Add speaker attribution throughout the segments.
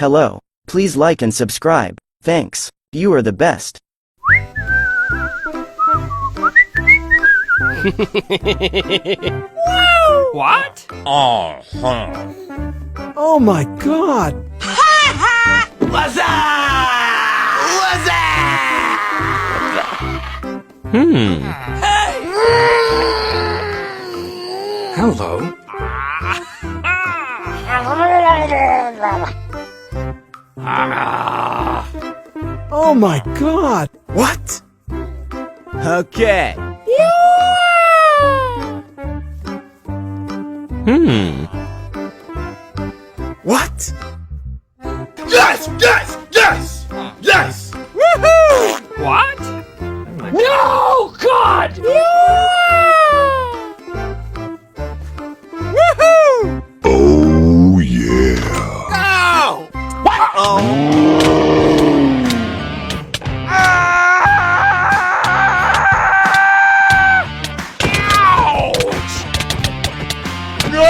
Speaker 1: Hello. Please like and subscribe. Thanks. You are the best.
Speaker 2: What?
Speaker 3: Oh my God!
Speaker 2: What's Hey!
Speaker 3: Hello? Oh my God! What?
Speaker 1: Okay.
Speaker 3: What?
Speaker 4: Yes! Yes! Yes! Yes!
Speaker 2: What? No, God!
Speaker 4: Oh yeah!
Speaker 2: No!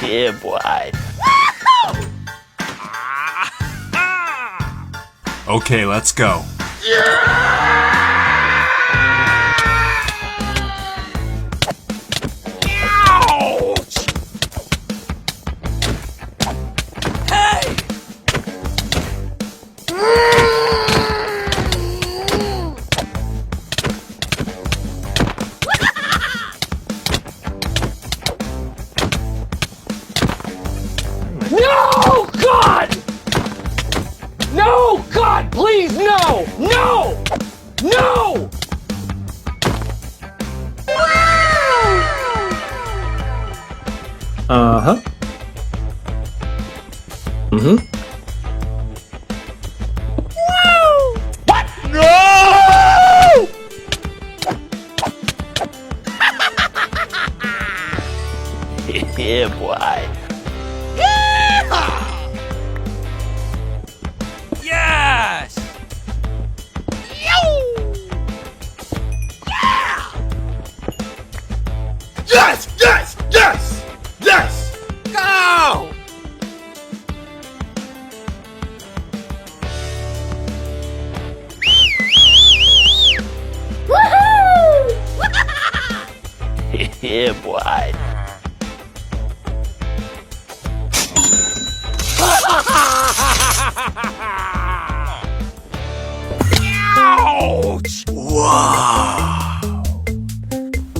Speaker 1: Yeah, boy.
Speaker 5: Okay, let's go.
Speaker 2: Hey! No, God! No, God, please, no! No! No!
Speaker 3: Uh-huh. Mm-hmm.
Speaker 1: Yeah, boy.
Speaker 2: Yes!
Speaker 4: Yes! Yes! Yes! Yes!
Speaker 2: Go!
Speaker 1: Yeah, boy.
Speaker 2: Ouch!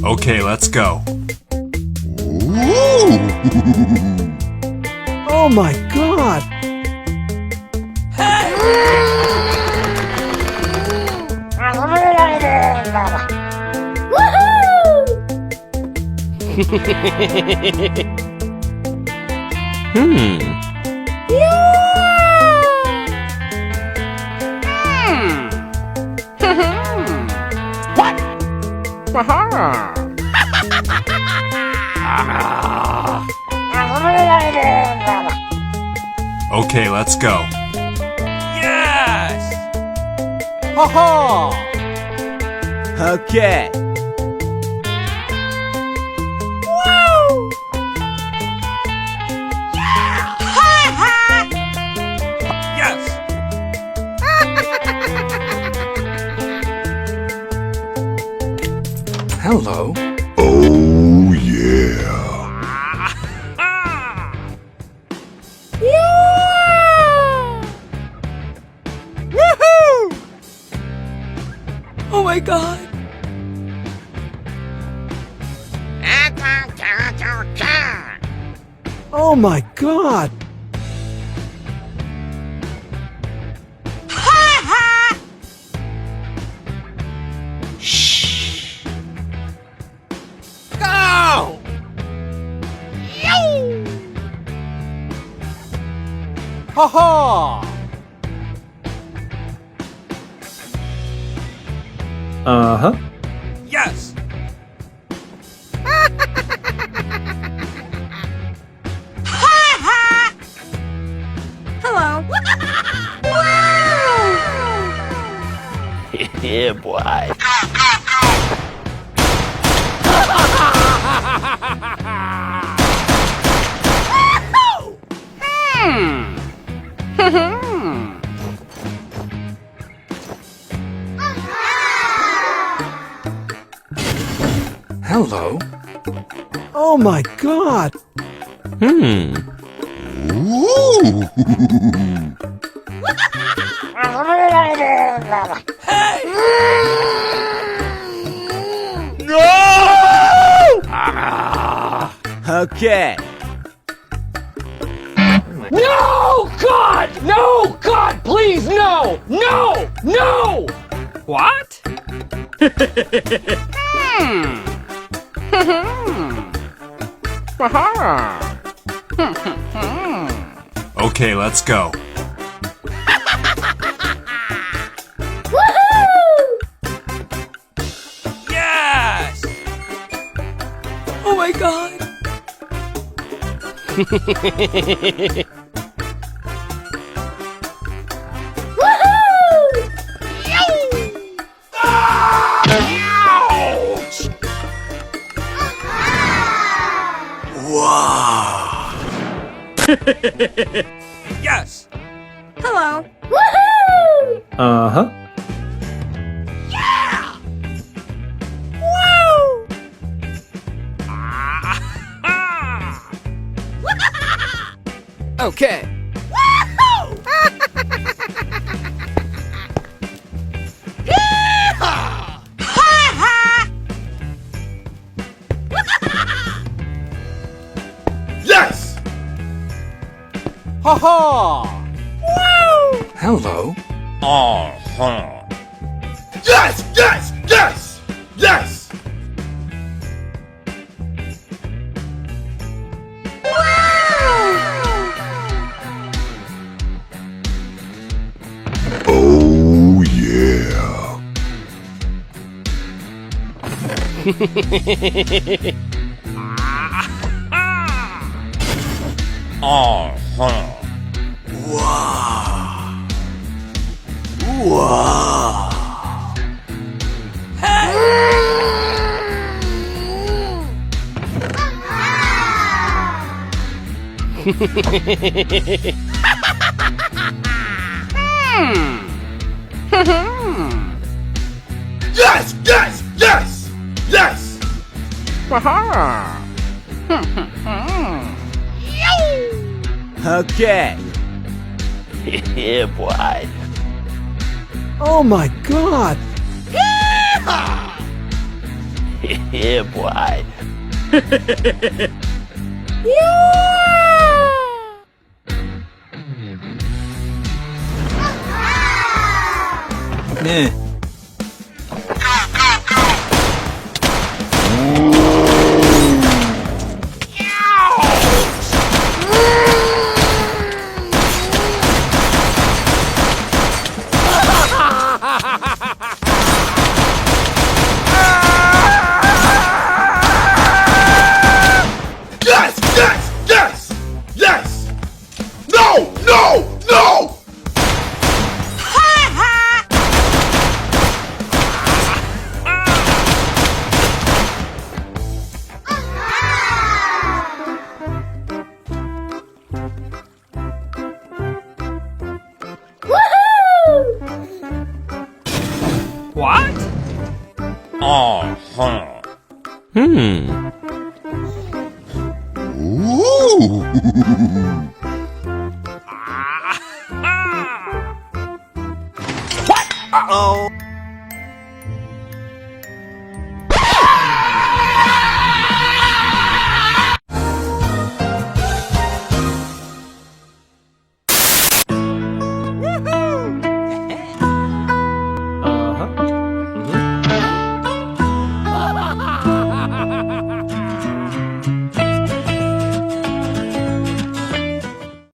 Speaker 5: Okay, let's go.
Speaker 3: Oh my God!
Speaker 5: Okay, let's go.
Speaker 2: Yes!
Speaker 3: Ha-ha!
Speaker 1: Okay.
Speaker 2: Yes!
Speaker 3: Hello?
Speaker 4: Oh yeah!
Speaker 3: Oh my God! Oh my God!
Speaker 2: Go!
Speaker 3: Ha-ha! Uh-huh.
Speaker 2: Yes!
Speaker 6: Hello.
Speaker 1: Yeah, boy.
Speaker 3: Hello. Oh my god.
Speaker 1: Okay.
Speaker 2: No! God! No! God, please, no! No! No!
Speaker 6: What?
Speaker 5: Okay, let's go.
Speaker 6: Yes! Oh my god! Yes!
Speaker 7: Hello.
Speaker 3: Uh-huh.
Speaker 6: Okay.
Speaker 4: Yes!
Speaker 2: Ha ha!
Speaker 3: Hello.
Speaker 4: Yes! Yes! Yes! Yes! Oh yeah. Yes! Yes! Yes! Yes!
Speaker 1: Okay. Yeah, boy.
Speaker 3: Oh my god.
Speaker 1: Yeah, boy.
Speaker 3: Eh.
Speaker 4: Yes! Yes! Yes! Yes! No! No! No!
Speaker 6: What?
Speaker 4: Ooh.
Speaker 6: Uh-oh.